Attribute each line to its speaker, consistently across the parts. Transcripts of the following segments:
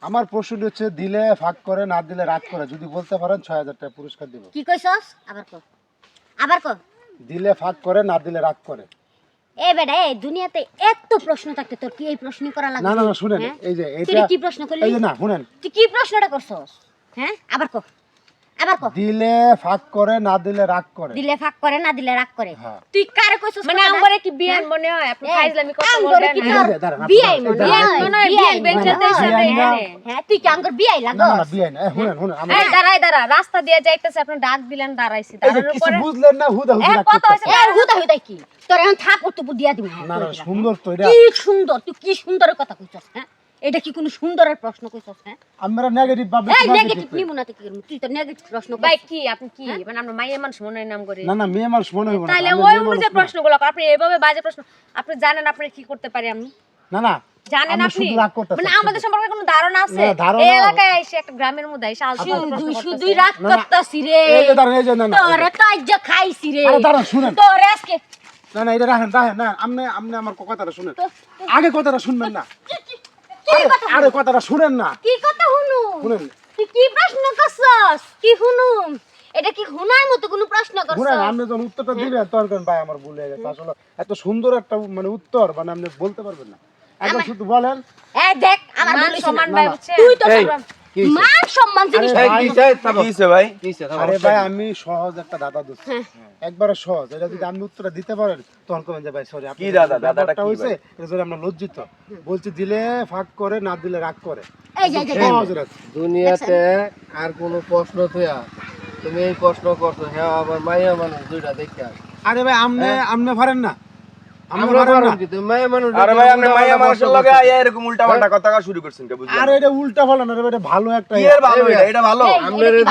Speaker 1: আমার প্রশ্ন হচ্ছে দিলে ভাগ করে না দিলে রাগ করে, যদি বলতে পারেন ৬০০০ টাকা পুরস্কার দিব।
Speaker 2: কি কইছস আবার কো
Speaker 1: দিলে ভাগ করে না দিলে রাগ করে।
Speaker 2: এ বেটা এই দুনিয়াতে এত প্রশ্ন থাকতে তোর কি এই প্রশ্ন করা লাগে?
Speaker 1: না না না শুনেন, এই যে
Speaker 2: তুই
Speaker 1: এটা
Speaker 2: কি প্রশ্ন করলি?
Speaker 1: এই যে না শুনেন,
Speaker 2: তুই কি প্রশ্নটা করছস? হ্যাঁ আবার কো
Speaker 1: দিলে ভাগ করে না দিলে রাগ করে।
Speaker 2: দিলে ভাগ করে না দিলে রাগ করে।
Speaker 1: হ্যাঁ।
Speaker 2: তুই কারে কইছস?
Speaker 3: মানে আমরে কি বিয়ান মনে হয়? আপনি ফাইজলামি কথা
Speaker 2: আমগরে
Speaker 3: বলেন
Speaker 2: কি
Speaker 3: না।
Speaker 2: তোর
Speaker 1: দাঁড়ান, আপনি
Speaker 2: বিয়াই
Speaker 1: দাঁড়ান,
Speaker 2: মনে হয়?
Speaker 3: মনে হয় বিয়ান বেঞ্চেতে এসে
Speaker 1: বিয়ান না।
Speaker 3: এনে।
Speaker 2: হ্যাঁ তুই কি আমগর বিয়াই
Speaker 1: না
Speaker 2: লাগো?
Speaker 1: না বিয়ে না, শুনেন শুনেন আমি
Speaker 3: এই দাঁড়া রাস্তা দিয়ে যাইতেছে আপনি ডাক দিলেন দাঁড়াইছি
Speaker 1: এই যে
Speaker 3: দাঁড়ানোর
Speaker 1: কিছু
Speaker 3: পরে
Speaker 1: বুঝলেন না, হুদা হুদা রাগ
Speaker 3: কথা
Speaker 1: করতেছেন।
Speaker 3: হইছে
Speaker 2: এ হুদা কি তোর এখন থাপড় টুপড় দিয়া দিমু।
Speaker 1: না না সুন্দর তো এটা।
Speaker 2: কি সুন্দর, তুই কি সুন্দরের কথা কইছস? হ্যাঁ এটা কি কোনো সুন্দরের প্রশ্ন কইছস? হ্যাঁ
Speaker 1: আমরা নেগেটিভ ভাবে
Speaker 2: এই নেগেটিভ নিমু না তুই তুই তো নেগেটিভ প্রশ্ন
Speaker 3: ভাই
Speaker 2: কইছস।
Speaker 3: কি আপনি কি মানে আমরা মাইয়া মানুষ মনে নাম করে
Speaker 1: না না মেয়ে মানুষ মনে হইব না।
Speaker 3: তাহলে
Speaker 1: আমরা
Speaker 3: ওই
Speaker 1: মেয়ে মানুষ
Speaker 3: অনুযায়ী
Speaker 1: না।
Speaker 3: প্রশ্নগুলো আপনি এভাবে বাজে প্রশ্ন আপনি জানেন আপনি কি করতে পারি আমি
Speaker 1: না না
Speaker 3: জানেন
Speaker 1: আমরা
Speaker 3: আপনি
Speaker 1: শুধু রাগ করতেছি,
Speaker 3: মানে আমাদের সম্পর্কে কোনো ধারণা আছে
Speaker 1: না, ধারণা-
Speaker 3: এই এলাকায় এসে একটা গ্রামের মধ্যে এসে আলতু
Speaker 2: শুধুই শুধুই রাগ করতাছি রে।
Speaker 1: এই যে দাঁড়ান, এই যে না না
Speaker 2: তোরে তো আজ খাইছি রে।
Speaker 1: আরে দাঁড়ান শুনেন,
Speaker 2: তোরে আজকে
Speaker 1: না না এটা রাখেন রাখেন না, আপনি আপনি আমার কথাটা শুনেন, আগে কথাটা শুনবেন না।
Speaker 2: কি কথা?
Speaker 1: আরে কথাটা শুনেন না,
Speaker 2: কি কথা হুনু?
Speaker 1: শুনেন
Speaker 2: তুই কি প্রশ্ন করছস? কি হুনু? এটা কি হুনার মতো কোনো প্রশ্ন
Speaker 1: শুনেন,
Speaker 2: করছস?
Speaker 1: আপনি যখন উত্তরটা দিবেন তখন ভাই আমার ভুল হয়ে গেছে আসলে, এত সুন্দর একটা মানে উত্তর মানে আপনি বলতে পারবেন না, একদম শুধু বলেন।
Speaker 2: এই দেখ আমার
Speaker 3: মান
Speaker 2: বলিস
Speaker 3: সম্মান
Speaker 2: না।
Speaker 3: ভাই বুঝছেন
Speaker 2: তুই তো
Speaker 4: এই,
Speaker 2: সব-
Speaker 4: কি হইছে?
Speaker 2: মান সম্মান জিনিস
Speaker 1: আরে
Speaker 2: না।
Speaker 4: কিছে ভাই কিছে
Speaker 1: আরে ভাই আমি সহজ একটা দাদা দিচ্ছি, একবারে সহজ, এটা যদি আপনি উত্তরটা দিতে পারেন তখন কবেন যে ভাই সরি আপনি
Speaker 4: কি দাদা? দাদাটা কি
Speaker 1: হইছে এটা জন্য আমরা লজ্জিত, বলছি দিলে ভাগ করে না দিলে রাগ করে।
Speaker 2: এই যে
Speaker 1: সহজ এটা।
Speaker 4: দুনিয়াতে আর কোনো প্রশ্ন থইয়া তুমি এই প্রশ্ন করছো, হ্যাঁ আবার মাইয়া মানুষ দুইটা দেখে
Speaker 1: আরে ভাই আপনি আপনি পারেন না, আমরা
Speaker 4: আমরা
Speaker 1: পারেন
Speaker 4: পারলাম
Speaker 1: না।
Speaker 4: কি তুমি মাইয়া মানুষ
Speaker 5: আরে ভাই আপনি মাইয়া মানুষের লগে আইয়া এরকম উল্টাপাল্টা কথা কওয়া শুরু করছেন কে বুঝলেন?
Speaker 1: আরে এটা উল্টা বলেন না, এটা ভালো একটা
Speaker 5: কি এর ভালো এটা? এটা ভালো।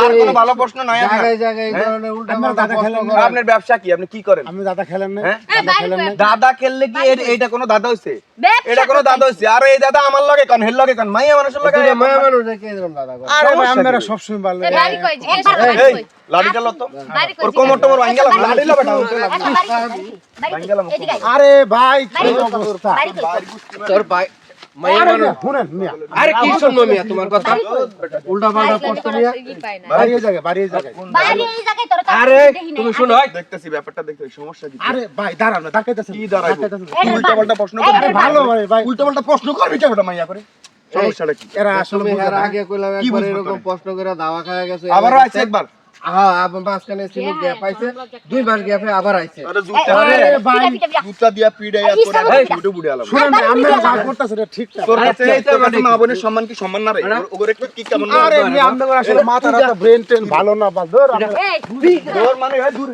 Speaker 5: আর কোনো ভালো প্রশ্ন নাই আপনার?
Speaker 4: জায়গায় জায়গায় এই ধরনের উল্টা
Speaker 1: আমরা
Speaker 4: পাল্টা
Speaker 1: দাদা
Speaker 4: প্রশ্ন
Speaker 1: খেলেন না।
Speaker 4: করা।
Speaker 5: আপনার ব্যবসা কি? আপনি কি করেন?
Speaker 1: আপনি দাদা খেলেন না,
Speaker 5: হ্যাঁ?
Speaker 1: দাদা খেলেন না।
Speaker 5: দাদা খেললে কি এইটা কোনো দাদা হইছে?
Speaker 2: ব্যবসা
Speaker 5: এটা কোনো দাদা হইছে? আর এই দাদা আমার লগে কোন হেল লগে কোন মাইয়া মানুষের লগে?
Speaker 4: দুইটা মাইয়া মানুষ দেখে এরকম দাদা করে।
Speaker 1: আরে ভাই
Speaker 5: সমস্যা
Speaker 1: আপনারা
Speaker 5: কি?
Speaker 1: সবসময় ভালো
Speaker 3: বাড়ি কই জিজ্ঞেস
Speaker 5: এই লাঠিটা লো তো। ওর কোমর টোমর ভাঙ গেল, লাঠি লো বেটা।
Speaker 1: আরে ভাই কি অবস্থা,
Speaker 4: তোর ভাই মাইয়া
Speaker 1: আরে
Speaker 4: মানুষ
Speaker 1: শুনেন মিয়া,
Speaker 4: আরে কি শুনবো মিয়া তোমার কথা উল্টা পাল্টা প্রশ্ন নিয়া
Speaker 1: বাড়িয়ে জায়গাা বাড়িয়ে জায়গা।
Speaker 4: আরে তুমি শুনো
Speaker 5: দেখতেছি ব্যাপারটা দেখতেছি, সমস্যা কি?
Speaker 1: আরে ভাই দাঁড়ান না, ডাকাইতেছেন
Speaker 5: কি দাঁড়াইবো?
Speaker 1: ডাকাইতেছেন।
Speaker 5: উল্টাপাল্টা প্রশ্ন
Speaker 2: এই,
Speaker 5: করবি?
Speaker 1: আরে ভালো ভাই
Speaker 5: উল্টাপাল্টা প্রশ্ন করবি কেন মাইয়া করে? সমস্যাটা কি?
Speaker 1: এরা আসলে
Speaker 4: তুমি
Speaker 1: বুঝে
Speaker 4: এর
Speaker 1: না।
Speaker 4: আগে কইলাম
Speaker 5: কি
Speaker 4: একবার
Speaker 5: বুঝবো
Speaker 4: এরকম
Speaker 5: তোরে?
Speaker 4: প্রশ্ন করে দাওয়া খাওয়া গেছে
Speaker 5: আবারও আইছে একবার?
Speaker 4: হ্যাঁ আবার মাঝখানে ছিল গ্যাপ আইছে দুইবার গ্যাপে আবার আইছে
Speaker 5: আরে জুতা
Speaker 1: আরে ভাই
Speaker 5: জুতা দিয়া পিড়াইয়া
Speaker 2: এই,
Speaker 5: করে
Speaker 2: এই,
Speaker 5: ফুটে ফুটে আলাম।
Speaker 1: শুনেন না, আপনারা যা করতেছেন এটা ঠিক না।
Speaker 5: তোর কাছে
Speaker 4: আরে,
Speaker 5: তোর কাছে মা বোনের সম্মান কি সম্মান না রে? ওগরে একটু কি কেমন না?
Speaker 1: আরে মিয়া আপনারা আসলে মাথার একটা ব্রেন টেন ভালো না, বা ধর আপনারা-
Speaker 5: তোর মানে হয় দূর